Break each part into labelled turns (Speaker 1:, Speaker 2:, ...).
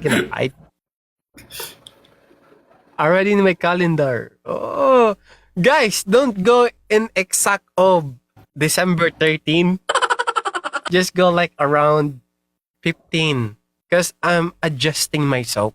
Speaker 1: gonna fight. Already in my calendar. Oh, guys, don't go in exact of December 13. Just go like around 15. Because I'm adjusting myself.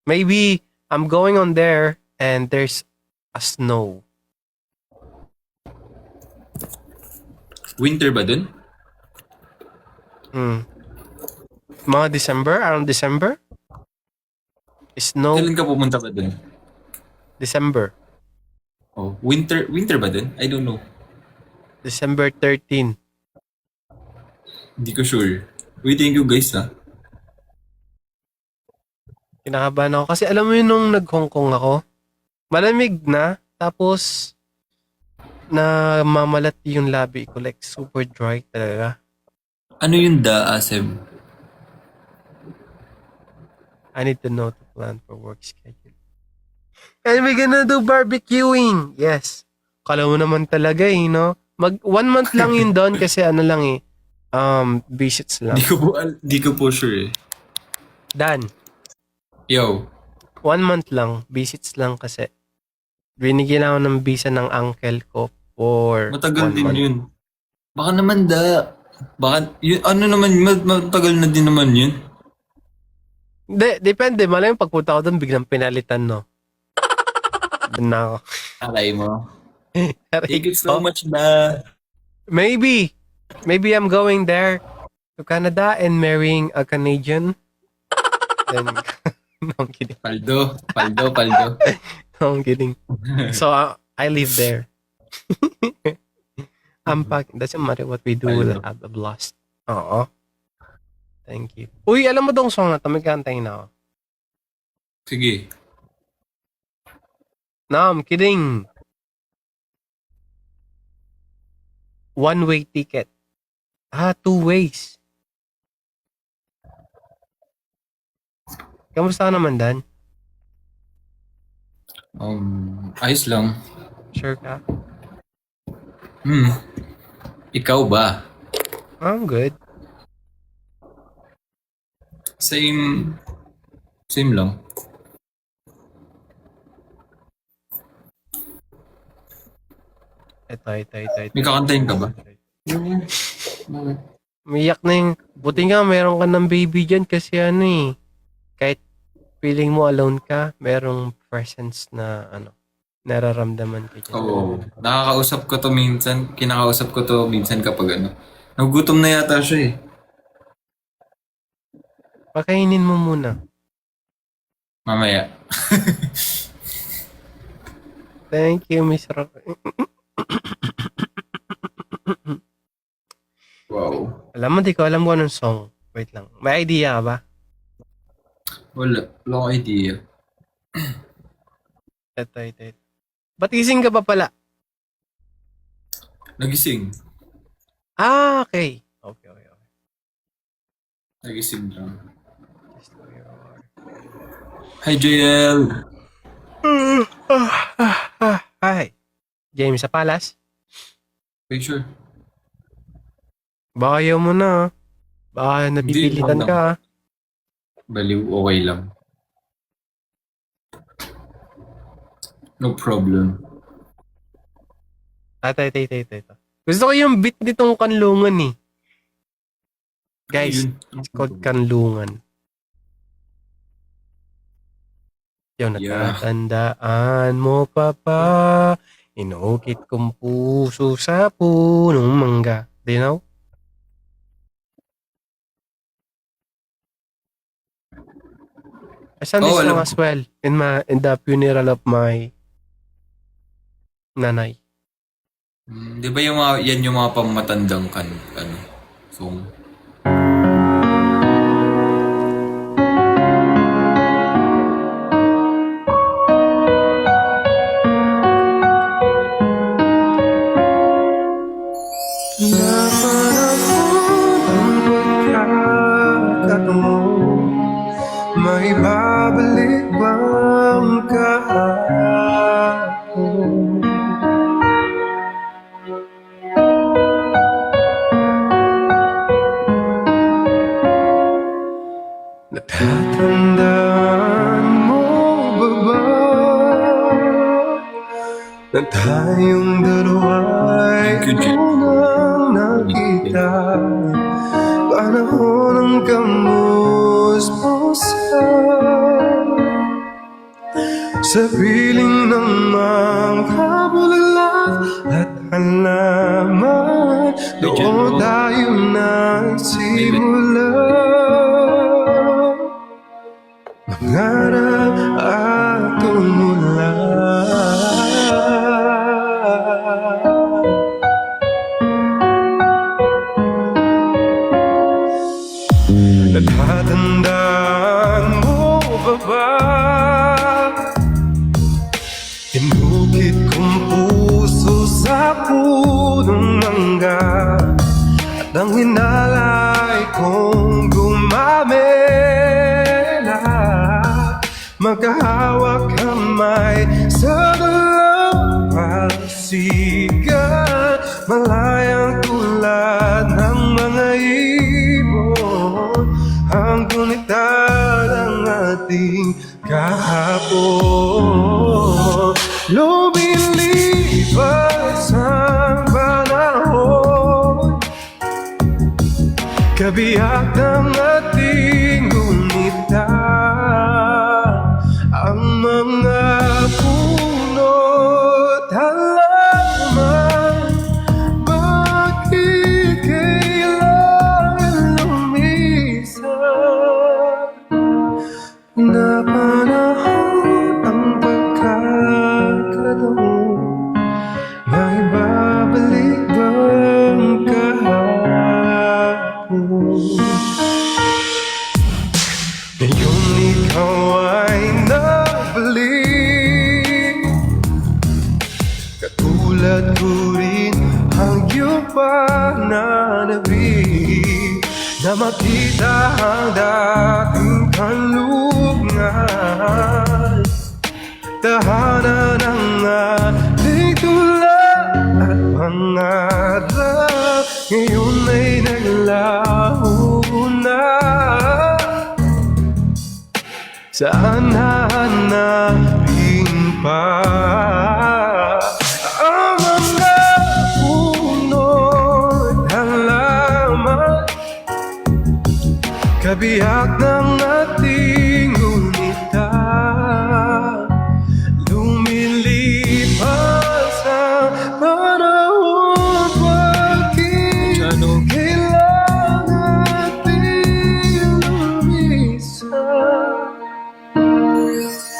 Speaker 1: Maybe I'm going on there and there's a snow.
Speaker 2: Winter ba dun?
Speaker 1: Mga December, around December? Snow,
Speaker 2: Kailan ka pumunta ba dun?
Speaker 1: December.
Speaker 2: Oh, winter ba dun? I don't know.
Speaker 1: December 13.
Speaker 2: Hindi ko sure. Wait, thank you guys ha.
Speaker 1: Kinakabahan ako. Kasi alam mo yun nung nag-Hong Kong ako, malamig na, tapos mamalat yung labi ko. Like, super dry talaga.
Speaker 2: Ano yung Asem?
Speaker 1: I need to know to plan for work schedule. And we're gonna do barbecuing. Yes. Kala mo naman talaga eh, no? 1 month lang yun doon kasi ano lang eh. Visits lang.
Speaker 2: Di ko po sure eh.
Speaker 1: Dan,
Speaker 2: Yo.
Speaker 1: 1 month lang. Visits lang kasi. Binigyan ako ng visa ng uncle ko for
Speaker 2: Matagal
Speaker 1: 1
Speaker 2: din
Speaker 1: month.
Speaker 2: yun. Baka naman Baka, yun, ano naman, matagal na din naman yun.
Speaker 1: Depende. Malay mo pagpunta ko doon, biglang pinalitan, no? Doon na ako.
Speaker 2: Alay mo. Thank you so much ba?
Speaker 1: Maybe I'm going there to Canada and marrying a Canadian. Then, no, I'm kidding.
Speaker 2: Paldo.
Speaker 1: No, I'm kidding. So, I live there. I'm packing. Doesn't matter what we do, we'll have a blast. Oo. Thank you. Uy, alam mo dong song na to, may kantahin na ako.
Speaker 2: Sige.
Speaker 1: No, I'm kidding. One-way ticket. 2 ways. Kamusta ka naman, Dan?
Speaker 2: Ayos lang.
Speaker 1: Sure ka?
Speaker 2: Ikaw ba?
Speaker 1: I'm good.
Speaker 2: Same lang.
Speaker 1: Ito.
Speaker 2: May kakantahin ka ba?
Speaker 1: Umiyak na yung... Buti nga, meron ka ng baby dyan kasi ano eh. Kahit feeling mo alone ka, merong presence na nararamdaman ka dyan.
Speaker 2: Oo. Nakakausap ko to minsan. Kinakausap ko to minsan kapag nagugutom na yata siya eh.
Speaker 1: Pakainin mo muna.
Speaker 2: Mamaya.
Speaker 1: Thank you, Miss Rock.
Speaker 2: Wow.
Speaker 1: Alam mo, di ko alam kung anong song. Wait lang. May idea ka ba?
Speaker 2: Wala akong idea.
Speaker 1: Ito. Ba't gising ka pa pala?
Speaker 2: Nagising.
Speaker 1: Okay. Okay.
Speaker 2: Nagising lang. Hi, JL!
Speaker 1: Hi. James sa Palas?
Speaker 2: Are you sure?
Speaker 1: Baka ayaw mo na. Baka napipilitan
Speaker 2: Hindi,
Speaker 1: ka.
Speaker 2: Baliw, okay lang. No problem.
Speaker 1: Ito. Gusto ko yung beat nitong kanlungan eh. Guys,
Speaker 2: Ayun.
Speaker 1: it's called kanlungan. Yung natatandaan mo pa inukit kong puso sa punong mangga. Do you know? I sang this song as well in the funeral of my nanay.
Speaker 2: Di ba yan yung mga pamatandang song?
Speaker 1: May babalik bang kahapon? Natatandaan mo ba ba na tayong dalawa'y
Speaker 2: Thank you, Jay.
Speaker 1: unang nakita? Panahon ng kamusmusan sa piling ng mga bulaklak at halaman. Doon tayo nagsimula mangarap at tumula. Natatandaan mo ba ba? Inukit kong puso sa punong mangga at ang hinalay kong gumamela. Magkahawak kamay sa dalawang pasigan, malayang tulad ng mga ibon. Ang gunita ng ating kahapon. Lumilipas ang panahon, kabiyak ng ating gunita. Ang mga puno't halaman, bakit kailangan lumisan? Na panahon ang pagkakataon, may babalik bang kahapon? Ngayon ikaw ay nabalik, katulad ko rin ang iyong pananabik, na makita ang dating kanlungan. Tahanan ng ating tulad at pangarap, ngayon ay naglaho na. Saan hahanapin pa ang mga puno't halaman, kabiyak ng ating gunita? Lumilipas ang panahon, bakit kailangan natin lumisan?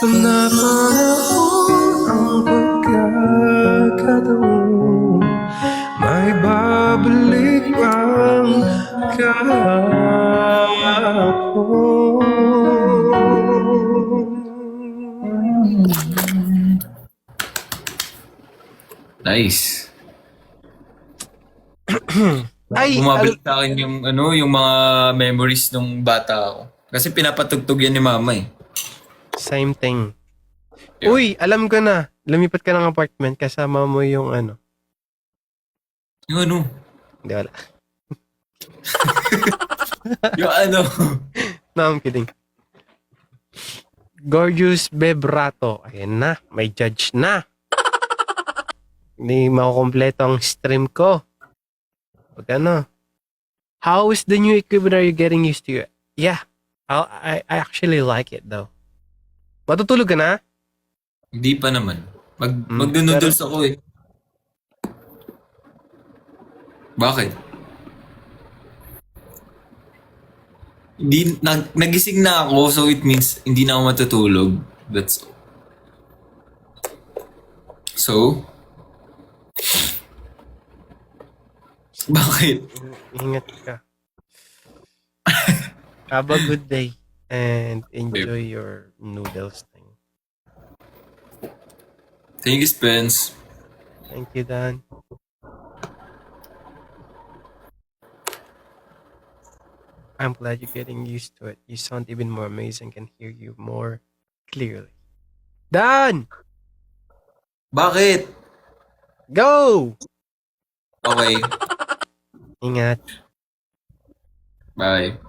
Speaker 1: Na panahon ang pagkakataon, may babalik bang kahapon?
Speaker 2: Nice.
Speaker 1: Ay,
Speaker 2: Bumabalik sa akin yung yung mga memories nung bata ako. Kasi pinapatugtog yan ni mama eh.
Speaker 1: same thing.
Speaker 2: Yeah.
Speaker 1: Uy, alam ko na. Lumipat ka ng apartment kasama mo yung ano.
Speaker 2: Yung ano?
Speaker 1: Hindi, wala.
Speaker 2: Yung ano?
Speaker 1: No, I'm kidding. Gorgeous Bebrato. Ayan na. May judge na. Hindi makukompleto ang stream ko. Pag ano. How is the new equipment? Are you getting used to it? Yeah. I actually like it though. Matutulog ka na?
Speaker 2: Hindi pa naman. Magdo-noodles ako eh. Bakit? Hindi, nagising na ako, so it means hindi na ako matutulog. That's all. So? Bakit?
Speaker 1: Ingat ka. Have a good day and enjoy your noodles thing.
Speaker 2: Thank you, Spence.
Speaker 1: Thank you, Dan. I'm glad you're getting used to it. You sound even more amazing. Can hear you more clearly. Dan!
Speaker 2: Bakit?
Speaker 1: Go!
Speaker 2: Okay.
Speaker 1: Ingat.
Speaker 2: Bye.